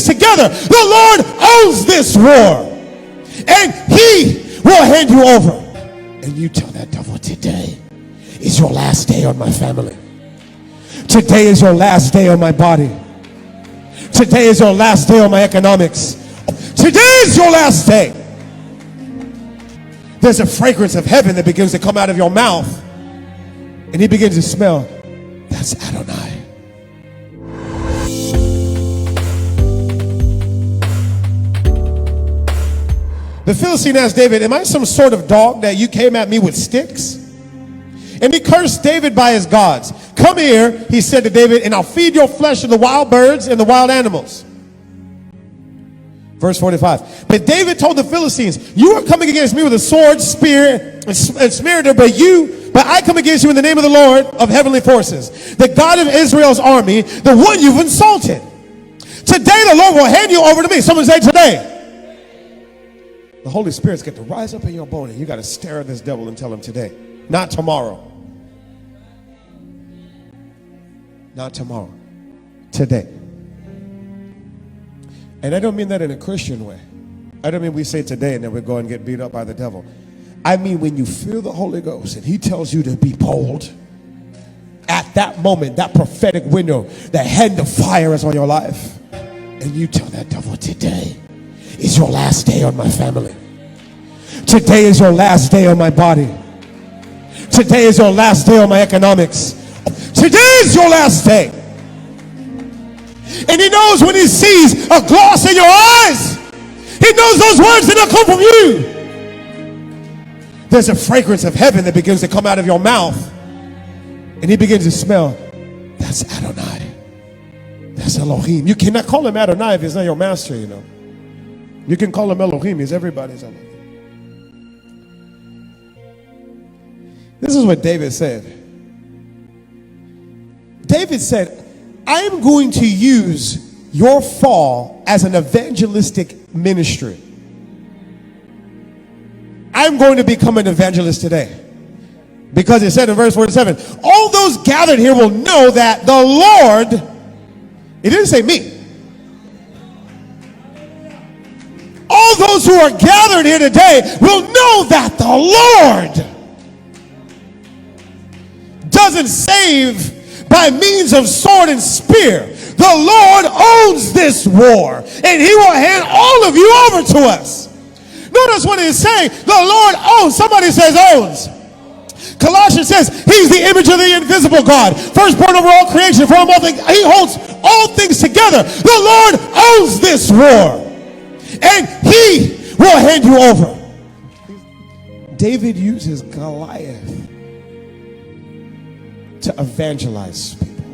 things together. The Lord owns this war, and he will hand you over. And you tell that devil, today is your last day on my family. Today is your last day on my body. Today is your last day on my economics. Today is your last day. There's a fragrance of heaven that begins to come out of your mouth, and he begins to smell. That's Adonai. The Philistine asked David, am I some sort of dog that you came at me with sticks? And he cursed David by his gods. Come here, he said to David, and I'll feed your flesh to the wild birds and the wild animals. Verse 45. But David told the Philistines, you are coming against me with a sword, spear, and spear, but I come against you in the name of the Lord of heavenly forces, the God of Israel's army, the one you've insulted. Today the Lord will hand you over to me. Someone say today. The Holy Spirit's got to rise up in your bone, and you got to stare at this devil and tell him today, not tomorrow. Not tomorrow. Today. And I don't mean that in a Christian way. I don't mean we say today and then we go and get beat up by the devil. I mean when you feel the Holy Ghost and he tells you to be bold, at that moment, that prophetic window, the hand of fire is on your life, and you tell that devil, today is your last day on my family. Today is your last day on my body. Today is your last day on my economics. Today is your last day. And he knows when he sees a gloss in your eyes, he knows those words did not come from you. There's a fragrance of heaven that begins to come out of your mouth, and he begins to smell. That's Adonai. That's Elohim. You cannot call him Adonai if he's not your master, you know. You can call him Elohim. He's everybody's Elohim. This is what David said. David said, I am going to use your fall as an evangelistic ministry. I'm going to become an evangelist today. Because it said in verse 47, all those gathered here will know that the Lord, it didn't say me. All those who are gathered here today will know that the Lord doesn't save by means of sword and spear. The Lord owns this war, and he will hand all of you over to us. Notice what he's saying. The Lord owns. Somebody says owns. Colossians says he's the image of the invisible God, firstborn over all creation. For him all things, he holds all things together. The Lord owns this war, and he will hand you over. David uses Goliath to evangelize people.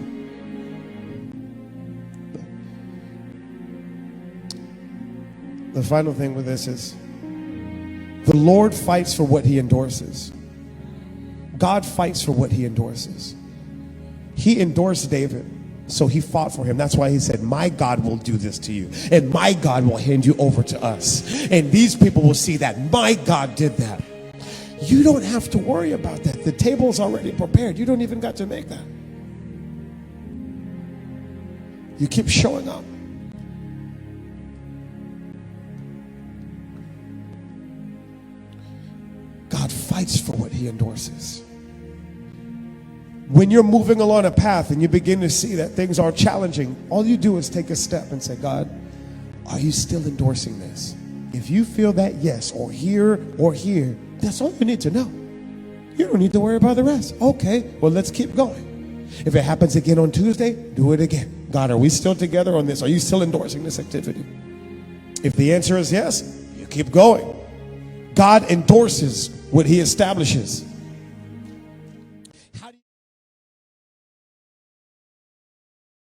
The final thing with this is the Lord fights for what he endorses. God fights for what he endorses. He endorsed David, so he fought for him. That's why he said, my God will do this to you, and my God will hand you over to us. And these people will see that my God did that. You don't have to worry about that. The table's already prepared. You don't even got to make that. You keep showing up. God fights for what he endorses. When you're moving along a path and you begin to see that things are challenging, all you do is take a step and say, God, are you still endorsing this? If you feel that yes, or here, that's all you need to know. You don't need to worry about the rest. Okay, well, let's keep going. If it happens again on Tuesday, do it again. God, are we still together on this? Are you still endorsing this activity? If the answer is yes, you keep going. God endorses what he establishes.